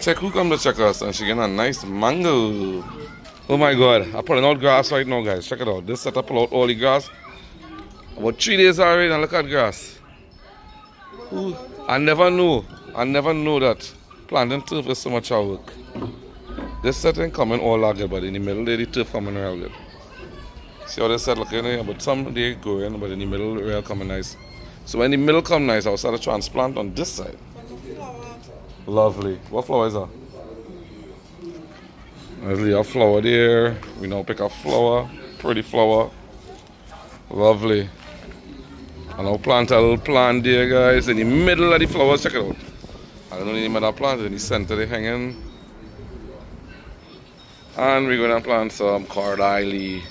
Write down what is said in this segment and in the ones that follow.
Check who come to check us, and she getting a nice mango. Oh my god, I'm pulling out grass right now, guys. Check it out. This set I pull out all the grass. About 3 days already, and look at grass. Ooh, I never knew that planting turf is so much hard work. This set ain't coming all that good, but in the middle, the turf coming real good. See how this set looking here? But some they growing, but in the middle, real coming nice. So when the middle come nice, I'll start to transplant on this side. Lovely. What flower is that? Lovely, a flower there. We now pick a flower. Pretty flower. Lovely. And I'll plant a little plant there, guys. In the middle of the flowers. Check it out. I don't know the name of that plant. In the center, they hanging. And we're going to plant some cordyli.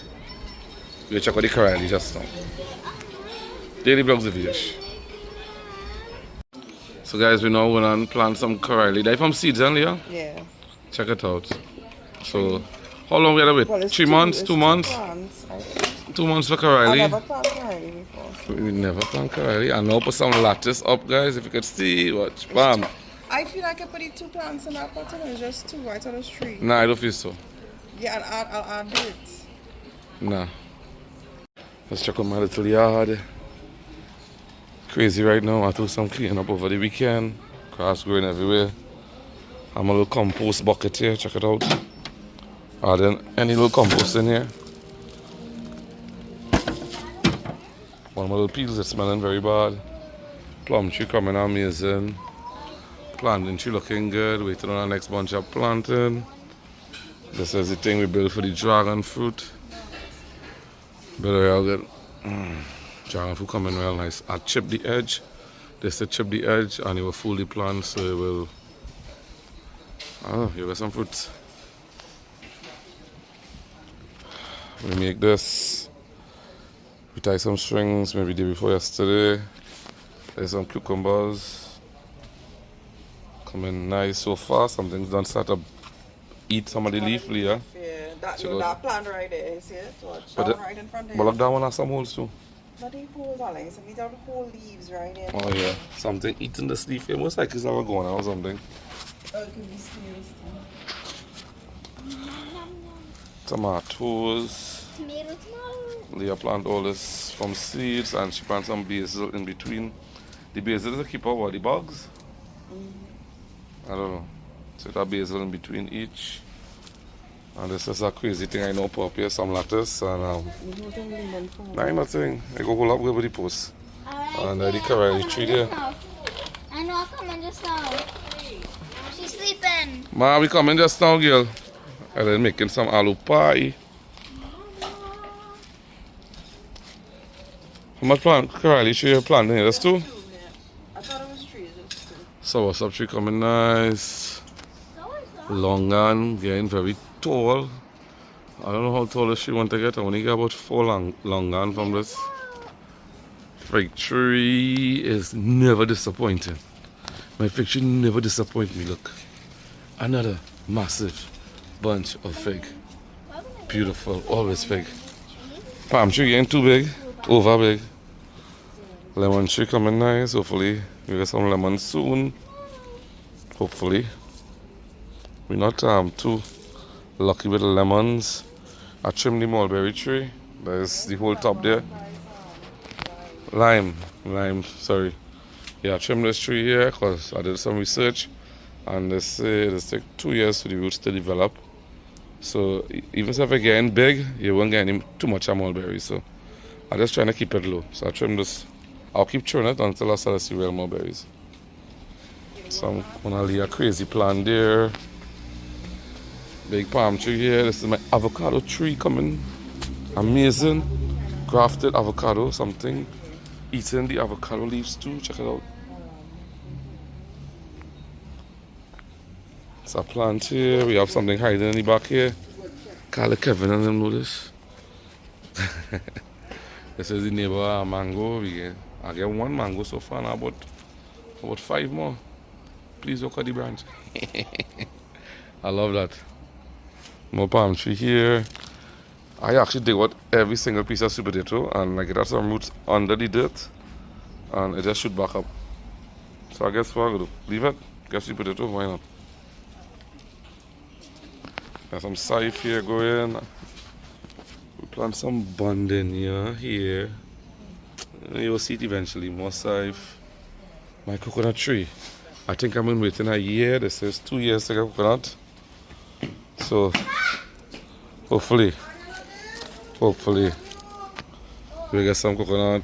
We'll check out the cordyli just now. Daily vlogs of Vedesh. So guys, we now going to plant some cordyli. They from seeds, Leah? Yeah. Check it out. So, how long we had to wait? Well, 3 months? 2 months? 2 months for cordyli. I never planted cordyli before. We never plant cordyli. And now put some lettuce up, guys. If you could see, watch. Bam. I feel like I put the 2 plants in that pot and it's just 2. I thought it was 3. Nah, I don't feel so. Yeah, and I'll add it. Nah. Let's check out my little yard. Crazy right now. I do some cleaning up over the weekend. Grass growing everywhere. I'm a little compost bucket here. Check it out. Adding any little compost in here. One of my little peels is smelling very bad. Plum tree coming amazing. Planting tree looking good. Waiting on our next bunch of planting. This is the thing we built for the dragon fruit. Built real good. Dragon fruit coming real nice. I chip the edge. This to chip the edge and it will fool the plant, so it will. Oh, you got some fruits. We make this. We tie some strings maybe the day before yesterday. There's some cucumbers. Coming nice so far. Some things don't start to eat some of the leaf, Leah. Yeah, that plant right there, you see it? But right in front of but look, that one has some holes too. Not the whole darling, so these are the whole leaves right there. Oh yeah, something eating the leaf here. Most likely it's never going on or something. Oh, it could be snails too. Tomatoes. Tomato. Leah plant all this from seeds and she plant some basil in between. The basil is a keeper what, the bugs? I don't know. So that basil in between each. And this is a crazy thing I know, put up here some lettuce and nothing. I go hold up with the post. And the corral tree there. I know, I'm coming just now. She's sleeping. Ma, we coming just now, girl. And then making some aloo pie. How much plant corral tree you planting here? That's 2? Yeah. I thought it was 3, just 2. So what's up tree coming nice. Long and getting very tall. I don't know how tall she want to get. I only got about 4 long on from this. Fig tree is never disappointing. My fig tree never disappoints me. Look, another massive bunch of fig. Beautiful, always fig. Palm tree getting too big, over big. Lemon tree coming nice. Hopefully we get some lemons soon. Hopefully. We're not too lucky with the lemons. I trimmed the mulberry tree. There's the whole top there. Lime, sorry. Yeah, I trimmed this tree here because I did some research and they say it takes 2 years for the roots to develop. So even if it's getting big, you won't get any too much of mulberry. So I'm just trying to keep it low. So I trimmed this. I'll keep trimming it until I start to see real mulberries. Some a crazy plant there. Big palm tree here. This is my avocado tree coming. Amazing. Grafted avocado, something. Eating the avocado leaves too. Check it out. It's a plant here. We have something hiding in the back here. Call it Kevin and them know this. This is the neighbor mango. I get 1 mango so far now, about 5 more. Please look at the branch. I love that. More palm tree here. I actually dig out every single piece of sweet potato and I get some roots under the dirt and it just shoot back up. So I guess what I'm going to do? Leave it, get sweet potato, why not? Got some scythe here going. We plant some bundenia here. You'll see it eventually. More scythe. My coconut tree. I think I'm been waiting a year. This says 2 years to get coconut. So hopefully we get some coconut.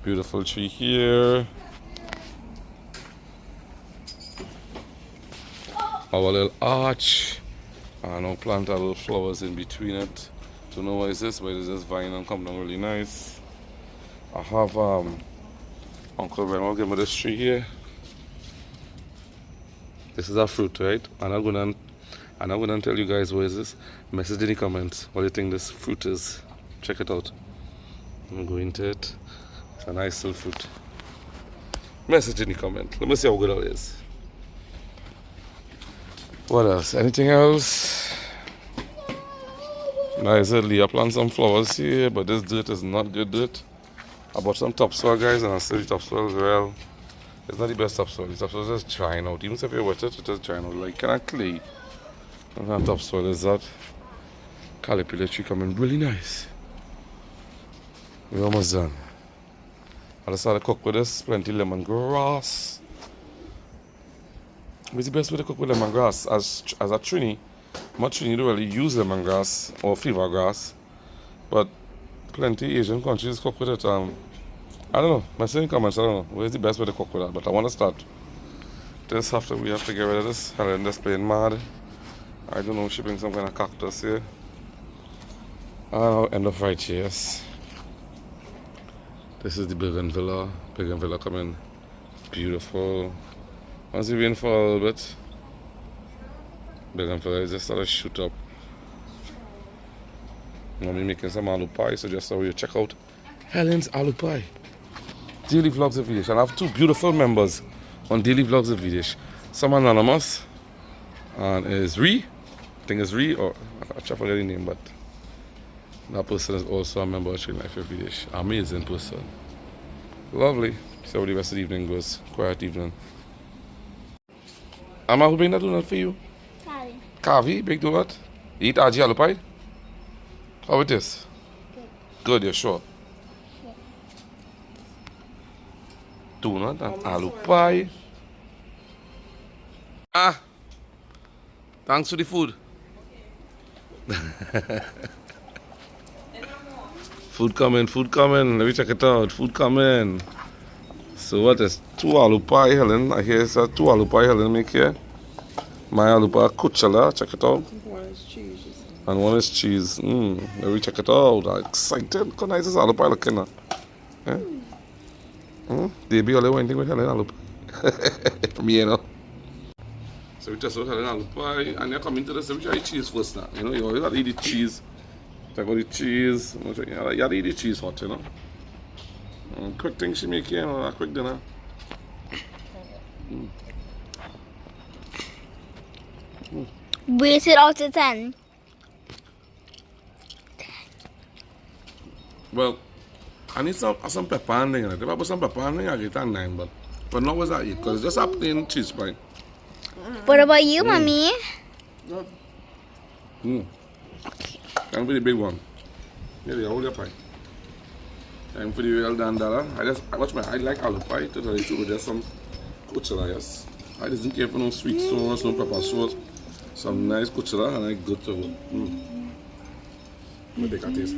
Beautiful tree here. Our little arch. And I'll plant our little flowers in between it. Don't know what is this, but it's just vine and come down really nice. I have Uncle Ben will give me this tree here. This is a fruit, right? And I'm gonna tell you guys what is this. Message in the comments what you think this fruit is. Check it out. I'm going into it. It's a nice little fruit. Message in the comment. Let me see how good it is. What else? Anything else? Nice. I plant some flowers here, but this dirt is not good dirt. I bought some topsoil, guys, and I still the topsoil as well. It's not the best topsoil. The topsoil is just drying out. Even if you wet it, it's just drying out. Like kind of clay. What kind of topsoil is that? Caterpillar tree coming really nice. We're almost done. I decided to cook with this. Plenty lemongrass. What's the best way to cook with lemongrass? As a Trini, much Trini don't really use lemongrass or fever grass, but plenty Asian countries cook with it. I don't know. Message in comments. I don't know. Where's the best way to cook with that? But I want to start. We have to get rid of this. Helen just playing mad. I don't know. She brings some kind of cactus here. I'll end up right here. Yes. This is the bougainvillea. Bougainvillea coming beautiful. Once it rain for a little bit, bougainvillea just started to shoot up. I'm gonna be making some aloo pie, so just so you check out Helen's aloo pie. Daily Vlogs of Vedesh. And I have two beautiful members on Daily Vlogs of Vedesh. Some anonymous, and is Ree. I think it's Ree, or I can't forget the name, but that person is also a member of Trinidad Tobago Vedesh. Amazing person. Lovely. See how the rest of the evening goes. Quiet evening. Amma, who bring that donut for you? Kavi. Kavi, big donut. Eat Aji aloo pie? How it is? Good. Good, you're sure? Yeah. Donut and aloo pie. Ah! Thanks for the food. Food coming, food coming. Let me check it out. Food coming. So what is 2 aloo pie, Helen? I hear it's 2 aloo pie, Helen make here. My aloo pie kuchala, check it out. One is cheese. And one is cheese. Let me check it out. I'm excited. How nice is aloo pie looking at? Baby, all one thing with Helen aloo pie. Me, you know. So we just out Helen aloo pie, and you're coming to this. So we try cheese first now. You know, you always have to eat the cheese. Check out the cheese. You have to eat the cheese hot, you know. Quick thing she make here, you know, a quick dinner. Rate it out of 10. Well, I need some pepper and thing in it. If I put some pepper and thing, I get a 9, but not was that it, because it's just a plain cheese pie. What about you, mommy? Time for the big one. Yeah, hold your pie. Time for the well done dollar. I like aloo pie to tell you true, with just some kuchala, yes. I didn't care for no sweet sauce, no pepper sauce. Some nice kuchala and I good to go. Let me take a taste.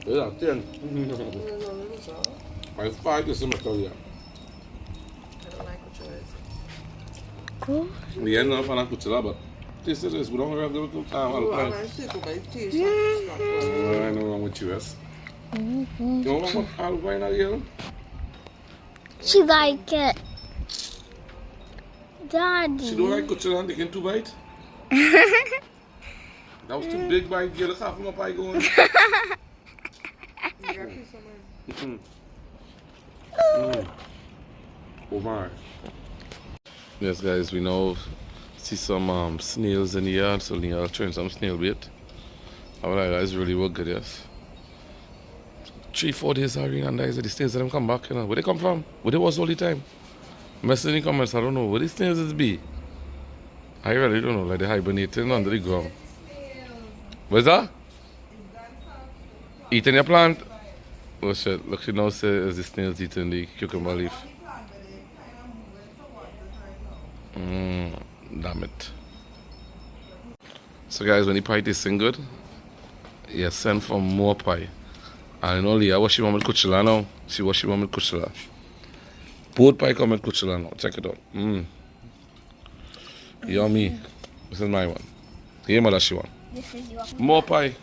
Yeah, 10. I 5 is in my career. I don't like what yours. Cool. We end up on a kuchala, but taste it is. We don't have to do aloo pie. I know wrong with you, yes. You know what aloo pie now, girl? She like it. Daddy. She don't like kuchala and taking 2 bites? That was too big bite, girl. Look half of my pie going. Oh my. Yes, guys, we now see some snails in the yard, so I'll train some snail bait. Alright, guys, really work good, yes. 3-4 days are in and the snails them come back, you know. Where they come from? Where they was all the time? Message in the comments, I don't know. Where the snails is be? I really don't know, like they hibernating under the ground. What's that? Eating your plant? Oh shit, look, she now says the snails eating the cucumber leaf. Damn it. So guys, when the pie tasting good, you send for more pie. And you know Leah, what she want with kuchela now? See what she want with kuchela. Both pie come with kuchela now. Check it out. Yummy. This is my one. Here, mother, she want. This is your. More pie.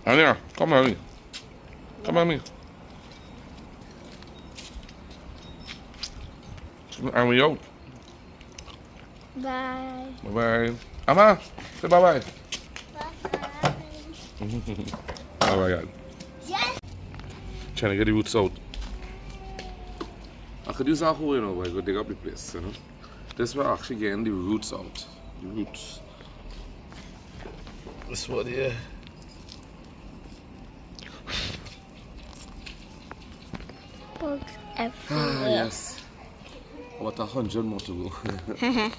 Anya, come on me. Come on me. And we out. Bye. Bye-bye. Amma, say bye-bye. Bye. Oh my God. Yes. Trying to get the roots out. I could use a hoe, you know, but I could dig up the place, you know. This way actually getting the roots out. The roots. This one here. Bugs everywhere. Ah, yes. About 100 more to go.